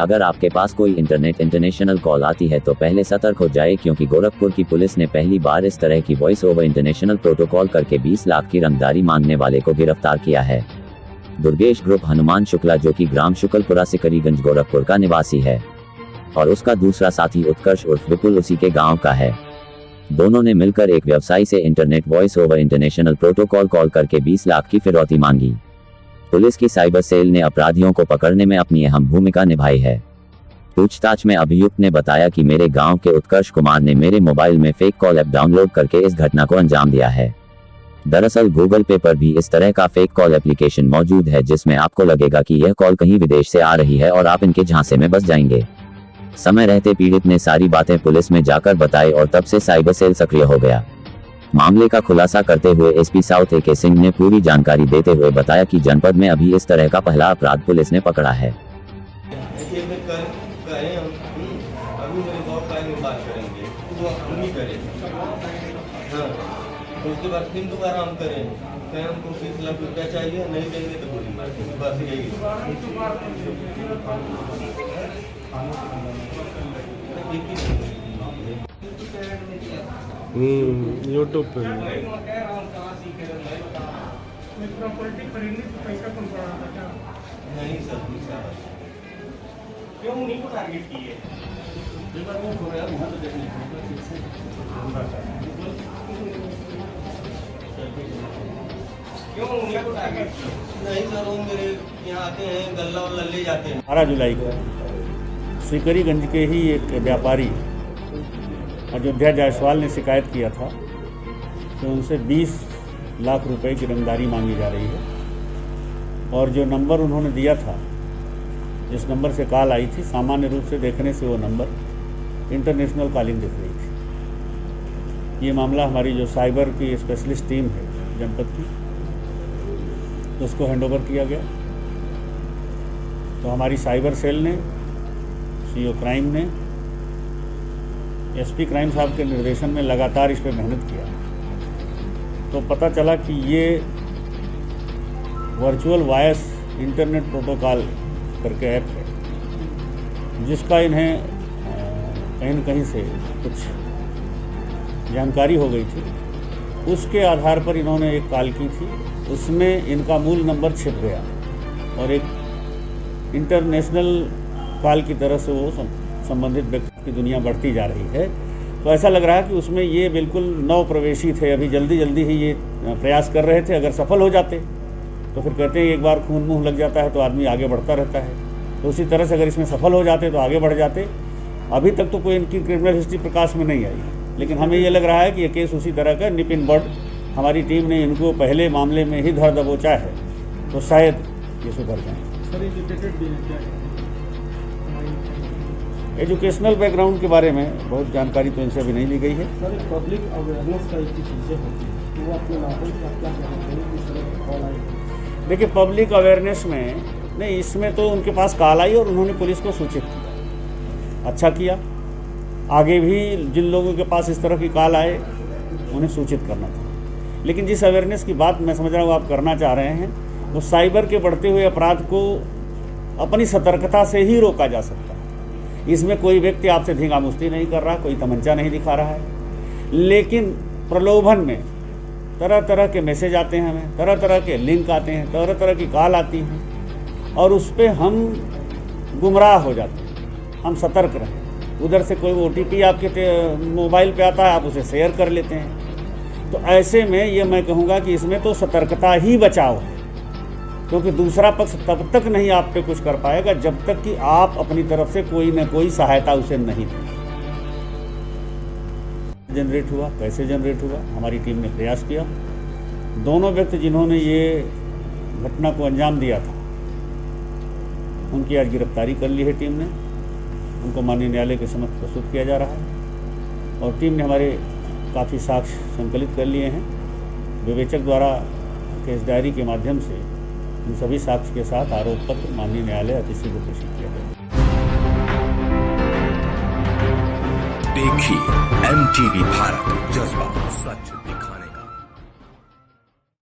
अगर आपके पास कोई इंटरनेशनल कॉल आती है तो पहले सतर्क हो जाए, क्योंकि गोरखपुर की पुलिस ने पहली बार इस तरह की वॉइस ओवर इंटरनेशनल प्रोटोकॉल करके 20 लाख की रंगदारी मांगने वाले को गिरफ्तार किया है। दुर्गेश ग्रुप हनुमान शुक्ला, जो कि ग्राम शुक्लपुरा सिकरीगंज गोरखपुर का निवासी है, और उसका दूसरा साथी उत्कर्ष उर्फ विपुल उसी के गांव का है। दोनों ने मिलकर एक व्यवसायी से internet voice over international protocol call करके 20 लाख की फिरौती मांगी। पुलिस की साइबर सेल ने अपराधियों को पकड़ने में अपनी अहम भूमिका निभाई है। पूछताछ में अभियुक्त ने बताया कि मेरे गांव के उत्कर्ष कुमार ने मेरे मोबाइल में फेक कॉल ऐप डाउनलोड करके इस घटना को अंजाम दिया है। दरअसल गूगल पे पर भी इस तरह का फेक कॉल एप्लीकेशन मौजूद है, जिसमें आपको लगेगा कि यह कॉल कहीं विदेश से आ रही है और आप इनके झांसे में बस जाएंगे। समय रहते पीड़ित ने सारी बातें पुलिस में जाकर बताई और तब से साइबर सेल सक्रिय हो गया। मामले का खुलासा करते हुए एसपी साउथ ए.के. सिंह ने पूरी जानकारी देते हुए बताया कि जनपद में अभी इस तरह का पहला अपराध पुलिस ने पकड़ा है। उसके बाद फिर दोबारा हम करें, हमको 20 लाख रुपया चाहिए, नहीं देंगे तो गोली मार देंगे, बस यही। यूट्यूब पे प्रॉपर्टी खरीदने से पैसा कम पड़ा था क्या? नहीं सर, क्यों उन्हीं को टारगेट किए? क्यों उन्हीं को टारगेट किए? नहीं सर, वो मेरे यहाँ आते हैं, गल्ला वल्ला ले जाते हैं। 12 जुलाई को सिकरीगंज के ही एक व्यापारी अयोध्या जायसवाल ने शिकायत किया था कि उनसे 20 लाख रुपए की रंगदारी मांगी जा रही है, और जो नंबर उन्होंने दिया था, जिस नंबर से कॉल आई थी, सामान्य रूप से देखने से वो नंबर इंटरनेशनल कॉलिंग दिख रही थी। ये मामला हमारी जो साइबर की स्पेशलिस्ट टीम है जनपद की, उसको हैंडओवर किया गया। तो हमारी साइबर सेल ने, सीओ क्राइम ने, एसपी क्राइम साहब के निर्देशन में लगातार इस पर मेहनत किया। तो पता चला कि ये वर्चुअल वॉइस इंटरनेट प्रोटोकॉल करके ऐप है, जिसका इन्हें कहीं न कहीं से कुछ जानकारी हो गई थी। उसके आधार पर इन्होंने एक कॉल की थी, उसमें इनका मूल नंबर छिप गया और एक इंटरनेशनल कॉल की तरह से वो संबंधित व्यक्ति की दुनिया बढ़ती जा रही है। तो ऐसा लग रहा है कि उसमें ये बिल्कुल नव प्रवेशी थे, अभी जल्दी जल्दी ही ये प्रयास कर रहे थे। अगर सफल हो जाते तो फिर कहते हैं एक बार खून मुंह लग जाता है तो आदमी आगे बढ़ता रहता है, तो उसी तरह से अगर इसमें सफल हो जाते तो आगे बढ़ जाते। अभी तक तो कोई इनकी क्रिमिनल हिस्ट्री प्रकाश में नहीं आई, लेकिन हमें ये लग रहा है कि ये केस उसी तरह का निपिन बर्ड, हमारी टीम ने इनको पहले मामले में ही धर दबोचा है, तो शायद ये सुधर जाए। एजुकेशनल बैकग्राउंड के बारे में बहुत जानकारी तो इनसे अभी नहीं ली गई है। सर, पब्लिक अवेयरनेस का एक चीज़ें होती है, तो वो अपने नाते क्या कहते हैं, किस तरह की कॉल आई? देखिए, पब्लिक अवेयरनेस में नहीं, इसमें तो उनके पास कॉल आई और उन्होंने पुलिस को सूचित किया। अच्छा किया, आगे भी जिन लोगों के पास इस तरह की कॉल आए उन्हें सूचित करना था। लेकिन जिस अवेयरनेस की बात मैं समझ रहा हूँ आप करना चाह रहे हैं, वो साइबर के बढ़ते हुए अपराध को अपनी सतर्कता से ही रोका जा सकता है। इसमें कोई व्यक्ति आपसे धींगामुश्ती नहीं कर रहा, कोई तमंचा नहीं दिखा रहा है, लेकिन प्रलोभन में तरह तरह के मैसेज आते हैं, हमें तरह तरह के लिंक आते हैं, तरह तरह की कॉल आती हैं, और उस पर हम गुमराह हो जाते हैं। हम सतर्क रहें। उधर से कोई OTP आपके मोबाइल पे आता है, आप उसे शेयर कर लेते हैं। तो ऐसे में ये मैं कहूँगा कि इसमें तो सतर्कता ही बचाव है, क्योंकि दूसरा पक्ष तब तक नहीं आप पे कुछ कर पाएगा जब तक कि आप अपनी तरफ से कोई न कोई सहायता उसे नहीं दें। जनरेट हुआ, कैसे जनरेट हुआ, हमारी टीम ने प्रयास किया। दोनों व्यक्ति जिन्होंने ये घटना को अंजाम दिया था, उनकी आज गिरफ्तारी कर ली है टीम ने। उनको माननीय न्यायालय के समक्ष प्रस्तुत किया जा रहा है, और टीम ने हमारे काफ़ी साक्ष्य संकलित कर लिए हैं। विवेचक द्वारा केस डायरी के माध्यम से इन सभी साक्ष्य के साथ आरोप पत्र माननीय न्यायालय अतिशीघ्र घोषित किया गया। देखिए MTV भारत, जज्बा सच।